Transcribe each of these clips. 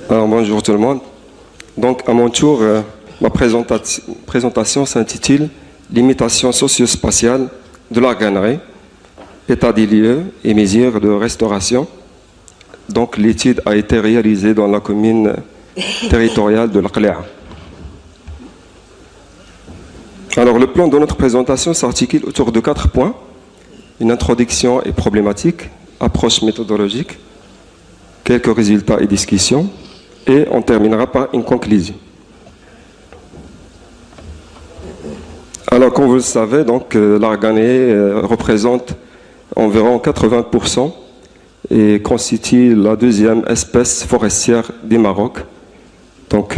Alors, bonjour tout le monde. Donc, à mon tour, ma présentation s'intitule Limitation socio-spatiale de l'organerie, état des lieux et mesures de restauration. Donc, l'étude a été réalisée dans la commune territoriale de l'Aqli'a. Alors, le plan de notre présentation s'articule autour de 4 points. Une introduction et problématique, approche méthodologique, quelques résultats et discussions, et on terminera par une conclusion. Alors, comme vous le savez, donc l'Arganais représente environ 80% et constitue la deuxième espèce forestière du Maroc. Donc,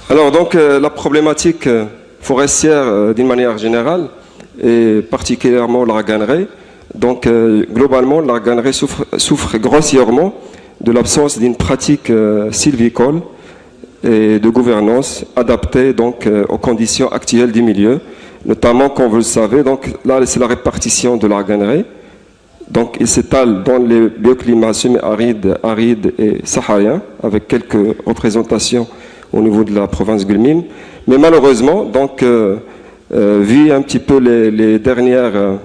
alors donc la problématique forestière d'une manière générale et particulièrement l'Arganerie. Donc globalement l'Arganerie souffre grossièrement de l'absence d'une pratique sylvicole et de gouvernance adaptée donc aux conditions actuelles du milieu, notamment comme vous le savez. Donc là c'est la répartition de l'Arganerie. Donc, il s'étale dans les bioclimats semi-arides, arides et sahariens, avec quelques représentations au niveau de la province Gulmim. Mais malheureusement, donc, vu un petit peu les dernières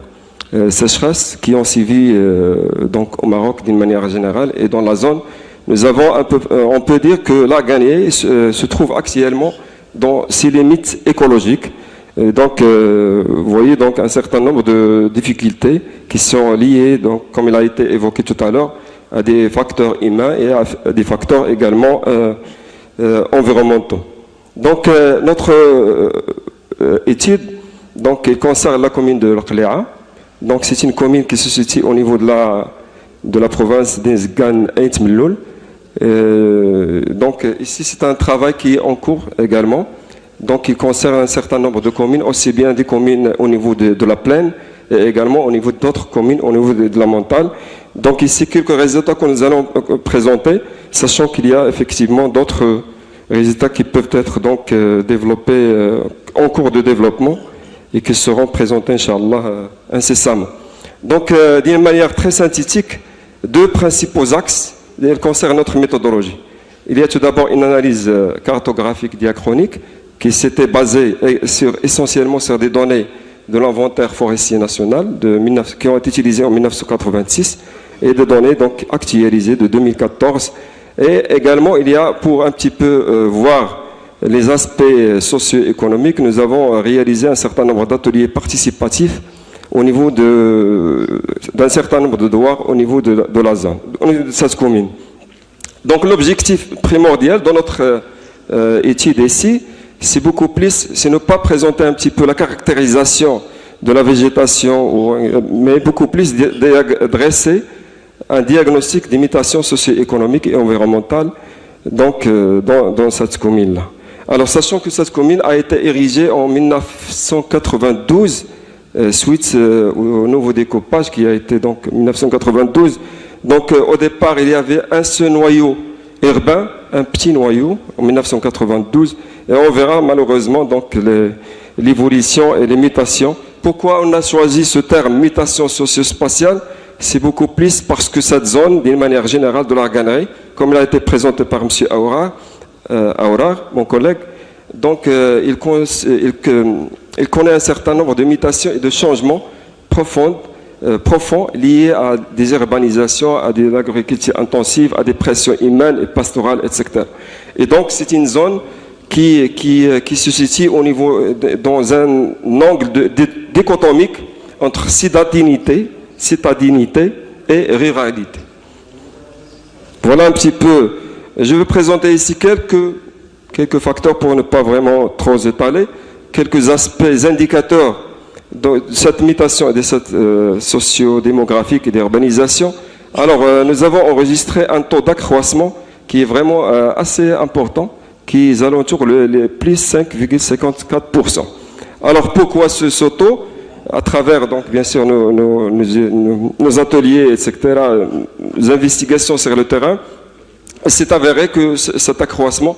sécheresses qui ont suivi donc, au Maroc d'une manière générale et dans la zone, nous avons on peut dire que l'Arganerie se trouve actuellement dans ses limites écologiques. Donc, vous voyez donc un certain nombre de difficultés qui sont liées, donc, comme il a été évoqué tout à l'heure, à des facteurs humains et à des facteurs également environnementaux. Donc, notre étude donc, elle concerne la commune de l'Aqli'a. Donc, c'est une commune qui se situe au niveau de la province d'Ezgan Ait Melloul. Donc, ici, c'est un travail qui est en cours également. Donc, il concerne un certain nombre de communes, aussi bien des communes au niveau de la plaine et également au niveau d'autres communes au niveau de la montagne. Donc, ici, quelques résultats que nous allons présenter, sachant qu'il y a effectivement d'autres résultats qui peuvent être donc développés en cours de développement et qui seront présentés, Inch'Allah, incessamment. Donc, d'une manière très synthétique, 2 principaux axes concernent notre méthodologie. Il y a tout d'abord une analyse cartographique diachronique qui s'était basé essentiellement sur des données de l'inventaire forestier national qui ont été utilisées en 1986 et des données donc actualisées de 2014. Et également, il y a, pour un petit peu voir les aspects socio-économiques, nous avons réalisé un certain nombre d'ateliers participatifs au niveau d'un certain nombre de devoirs au niveau de la zone, au niveau de cette commune. Donc l'objectif primordial dans notre étude ici, c'est beaucoup plus, c'est ne pas présenter un petit peu la caractérisation de la végétation, mais beaucoup plus dresser un diagnostic d'imitation socio-économique et environnementale donc, dans cette commune-là. Alors, sachant que cette commune a été érigée en 1992, suite au nouveau découpage qui a été donc 1992. Donc, au départ, il y avait un seul noyau urbain, un petit noyau en 1992, et on verra malheureusement donc l'évolution et les mutations. Pourquoi on a choisi ce terme mutation socio-spatiale? C'est beaucoup plus parce que cette zone, d'une manière générale de l'Arganerie, comme elle a été présentée par M. Aourar, mon collègue, donc il connaît un certain nombre de mutations et de changements profonds liés à des urbanisations, à des agricultures intensives, à des pressions humaines et pastorales, etc. Et donc, c'est une zone qui se situe au niveau, dans un angle dichotomique entre citadinité et ruralité. Voilà un petit peu. Je vais présenter ici quelques facteurs pour ne pas vraiment trop étaler, quelques aspects indicateurs de cette mutation et de cette socio-démographique et d'urbanisation. Alors, nous avons enregistré un taux d'accroissement qui est vraiment assez important, qui est alentour les plus 5,54%. Alors, pourquoi ce taux? à travers, donc, bien sûr, nos ateliers, etc., nos investigations sur le terrain, c'est avéré que cet accroissement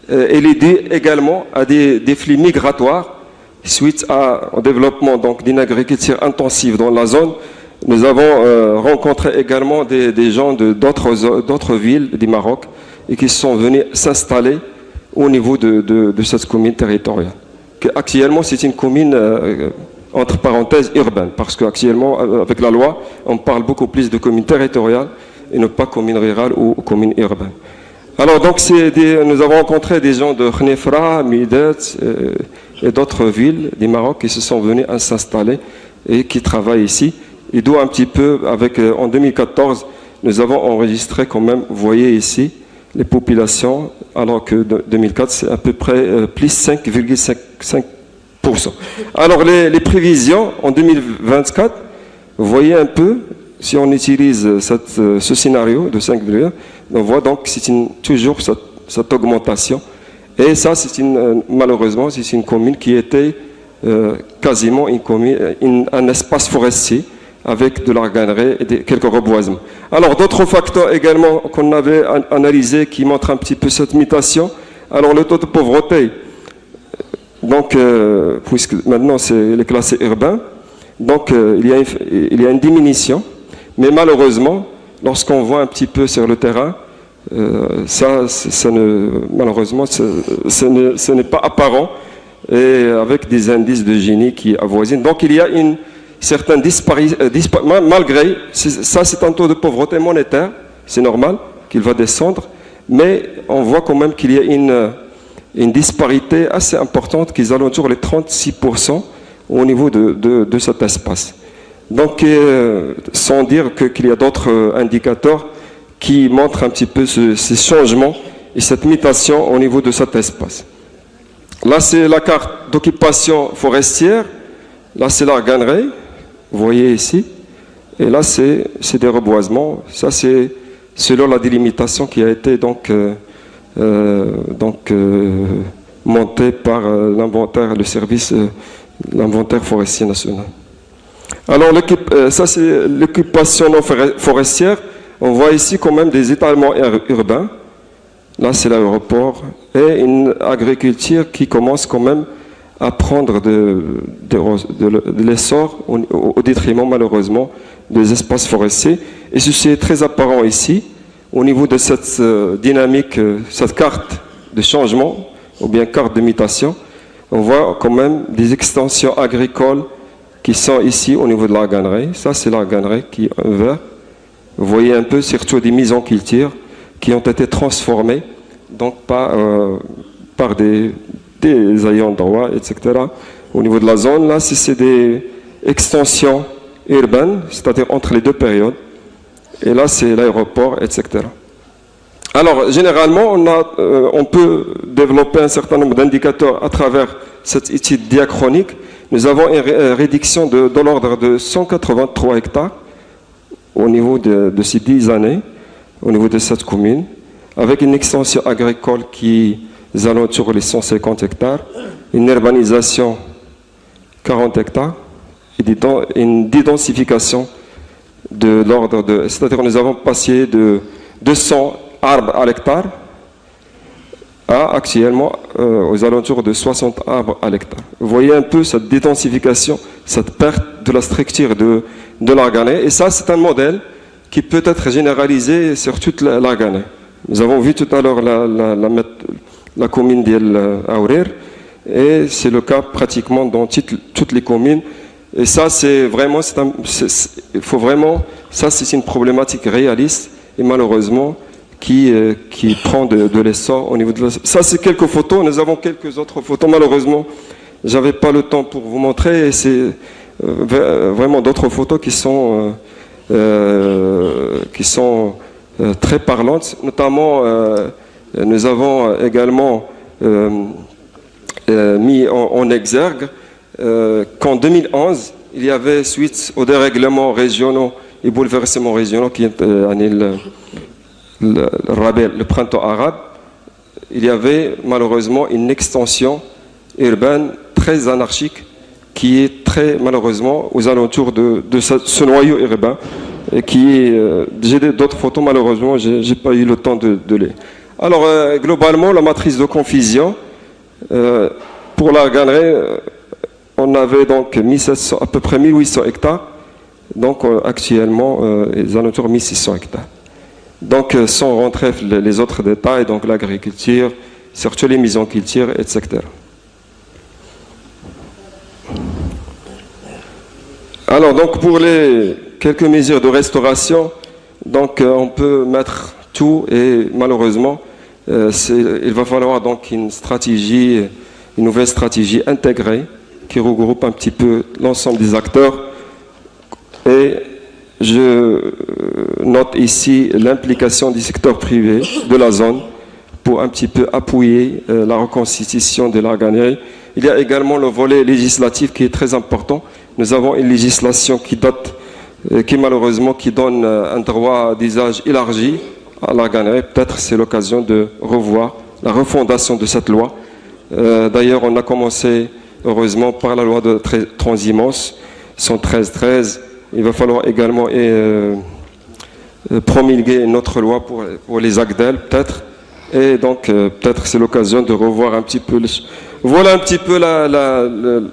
est lié également à des flux migratoires suite au développement d'une agriculture intensive dans la zone. Nous avons rencontré également des gens d'autres villes du Maroc et qui sont venus s'installer au niveau de cette commune territoriale. Actuellement, c'est une commune, entre parenthèses, urbaine, parce qu'actuellement, avec la loi, on parle beaucoup plus de commune territoriale et non pas commune rurale ou commune urbaine. Alors, donc, nous avons rencontré des gens de Khnefra, Midet et d'autres villes du Maroc qui se sont venus s'installer et qui travaillent ici. Et d'où un petit peu, en 2014, nous avons enregistré quand même, vous voyez ici, les populations, alors que 2004, c'est à peu près plus 5,5%. Alors, les prévisions en 2024, vous voyez un peu, si on utilise ce scénario de 5,1, on voit donc que c'est toujours cette augmentation. Et ça, malheureusement, c'est une commune qui était quasiment un espace forestier avec de l'arganerie et quelques reboisements. Alors, d'autres facteurs également qu'on avait analysés qui montrent un petit peu cette mutation. Alors, le taux de pauvreté, donc, puisque maintenant c'est classé urbain, donc il y a une diminution, mais malheureusement, lorsqu'on voit un petit peu sur le terrain, malheureusement, ce n'est pas apparent, et avec des indices de Gini qui avoisinent. Donc, il y a une certaines malgré, ça c'est un taux de pauvreté monétaire, c'est normal qu'il va descendre, mais on voit quand même qu'il y a une disparité assez importante qui est alentour les 36% au niveau de cet espace. Donc, sans dire qu'il y a d'autres indicateurs qui montrent un petit peu ces changements et cette mutation au niveau de cet espace. Là, c'est la carte d'occupation forestière, là c'est l'arganerie. Vous voyez ici, et là c'est des reboisements. Ça c'est selon la délimitation qui a été montée par le service, l'inventaire forestier national. Alors ça c'est l'occupation non forestière. On voit ici quand même des étalements urbains. Là c'est l'aéroport et une agriculture qui commence quand même à prendre de l'essor au détriment malheureusement des espaces forestiers. Et ceci est très apparent ici, au niveau de cette dynamique, cette carte de changement, ou bien carte de mutation. On voit quand même des extensions agricoles qui sont ici au niveau de l'arganerie. Ça c'est l'arganerie qui est en vert. Vous voyez un peu surtout des mises en culture qui ont été transformées donc par des ayants droit, etc. Au niveau de la zone, là, c'est des extensions urbaines, c'est-à-dire entre les deux périodes. Et là, c'est l'aéroport, etc. Alors, généralement, on peut développer un certain nombre d'indicateurs à travers cette étude diachronique. Nous avons une réduction de l'ordre de 183 hectares au niveau de ces 10 années, au niveau de cette commune, avec une extension agricole qui alentours les 150 hectares, une urbanisation 40 hectares et une densification de l'ordre de... C'est-à-dire que nous avons passé de 200 arbres à l'hectare à actuellement aux alentours de 60 arbres à l'hectare. Vous voyez un peu cette dédensification, cette perte de la structure de l'arganet. Et ça, c'est un modèle qui peut être généralisé sur toute l'arganet. Nous avons vu tout à l'heure la commune d'El Aourir, et c'est le cas pratiquement dans toutes les communes. Et ça, c'est vraiment, il faut vraiment, ça c'est une problématique réaliste et malheureusement qui prend de l'essor au niveau de ça. C'est quelques photos. Nous avons quelques autres photos. Malheureusement, j'avais pas le temps pour vous montrer. Et c'est vraiment d'autres photos qui sont très parlantes. Notamment, nous avons également mis en exergue qu'en 2011, il y avait, suite aux dérèglements régionaux et bouleversements régionaux qui est le printemps arabe, il y avait malheureusement une extension urbaine très anarchique qui est très malheureusement aux alentours de ce noyau urbain j'ai d'autres photos, malheureusement, j'ai pas eu le temps de les... Alors, globalement, la matrice de confusion, pour la galerie, on avait donc 1700, à peu près 1800 hectares, donc actuellement, les alentours 1600 hectares. Donc, sans rentrer les autres détails, donc l'agriculture, surtout les mises en culture, etc. Alors, donc, pour les quelques mesures de restauration, donc on peut mettre tout et malheureusement, il va falloir donc une nouvelle stratégie intégrée qui regroupe un petit peu l'ensemble des acteurs. Et je note ici l'implication du secteur privé de la zone pour un petit peu appuyer la reconstitution de la galerie. Il y a également le volet législatif qui est très important. Nous avons une législation qui malheureusement donne un droit d'usage élargi à la galerie. Peut-être c'est l'occasion de revoir la refondation de cette loi. D'ailleurs, on a commencé heureusement par la loi de transhumance 113-13. Il va falloir également promulguer une autre loi pour les AGDEL, peut-être. Et donc, peut-être c'est l'occasion de revoir un petit peu. Voilà un petit peu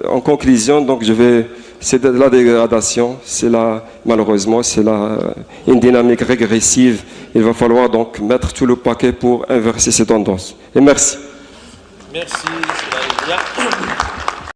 en conclusion. Donc, c'est de la dégradation, malheureusement, c'est une dynamique régressive. Il va falloir donc mettre tout le paquet pour inverser ces tendances. Et merci. Merci, M. Lalévia.